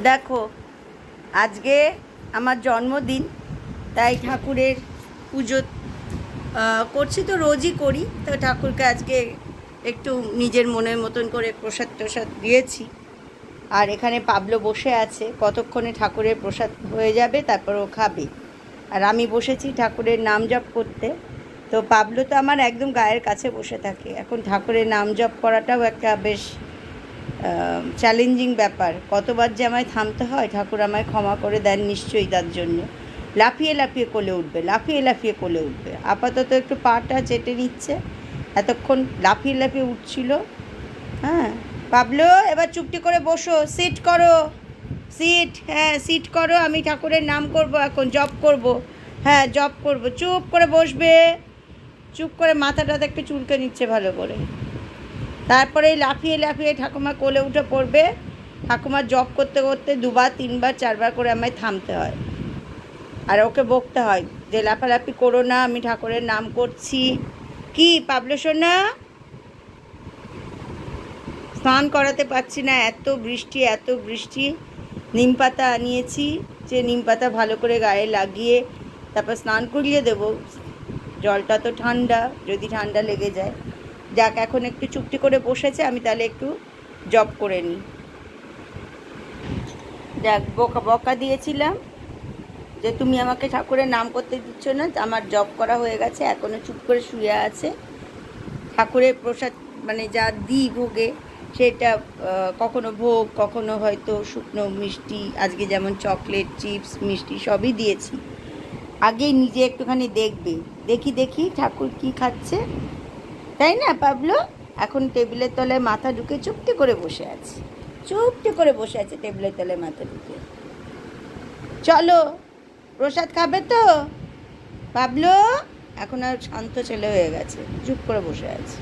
দেখো, আজকে আমার জন্মদিন, তাই ঠাকুরের পুজো করছি। তো রোজই করি, তো ঠাকুরকে আজকে একটু নিজের মনের মতন করে প্রসাদ টসাদ দিয়েছি। আর এখানে পাবলো বসে আছে, কতক্ষণে ঠাকুরের প্রসাদ হয়ে যাবে তারপর ও খাবে। আর আমি বসেছি ঠাকুরের নাম জপ করতে। তো পাবলো তো আমার একদম গায়ের কাছে বসে থাকে। এখন ঠাকুরের নাম জপ করাটাও একটা বেশ চ্যালেঞ্জিং ব্যাপার। কতবার যে আমায় থামতে হয়, ঠাকুর আমায় ক্ষমা করে দেন নিশ্চয়ই। তার জন্য লাফিয়ে লাফিয়ে কোলে উঠবে, লাফিয়ে লাফিয়ে কোলে উঠবে। আপাতত একটু পাটা চেটে নিচ্ছে, এতক্ষণ লাফিয়ে লাফিয়ে উঠছিল। হ্যাঁ পাবলো, এবার চুপটি করে বসো, সিট করো, সিট, হ্যাঁ সিট করো। আমি ঠাকুরের নাম করব, এখন জপ করব। হ্যাঁ জপ করব, চুপ করে বসবে। চুপ করে মাথাটা একটু চুলকে নিচ্ছে ভালো করে। তারপরে লাফিয়ে লাফিয়ে ঠাকুমা কোলে উঠে পড়বে। ঠাকুমার জপ করতে করতে দুবার তিনবার চারবার করে আমায় থামতে হয়, আর ওকে বকতে হয় যে লাফালাফি করো না, আমি ঠাকুরের নাম করছি। কি পাবলো সোনা, স্নান করাতে পারছি না, এত বৃষ্টি এত বৃষ্টি। নিম পাতা আনিয়েছি, যে নিম পাতা ভালো করে গায়ে লাগিয়ে তারপর স্নান করিয়ে দেব। জলটা তো ঠান্ডা, যদি ঠান্ডা লেগে যায়। যাক, এখন একটু চুপটি করে বসেছে, আমি তাহলে একটু জব করে নিই। যাক, বকা দিয়েছিলাম যে তুমি আমাকে ঠাকুরের নাম করতে দিচ্ছ না, আমার জব করা হয়ে গেছে, এখনও চুপ করে শুয়ে আছে। ঠাকুরের প্রসাদ মানে যা দিই ভোগে, সেটা কখনো ভোগ, কখনো হয়তো শুকনো মিষ্টি। আজকে যেমন চকলেট, চিপস, মিষ্টি সবই দিয়েছি। আগেই নিজে একটুখানি দেখবে, দেখি দেখি ঠাকুর কি খাচ্ছে, তাই না পাবলো? এখন টেবিলের তলায় মাথা ঢুকে চুপটি করে বসে আছে, চুপটি করে বসে আছে টেবিলের তলায় মাথা ঢুকে। চলো, প্রসাদ খাবে তো পাবলো? এখন আর শান্ত ছেলে হয়ে গেছে, চুপ করে বসে আছে।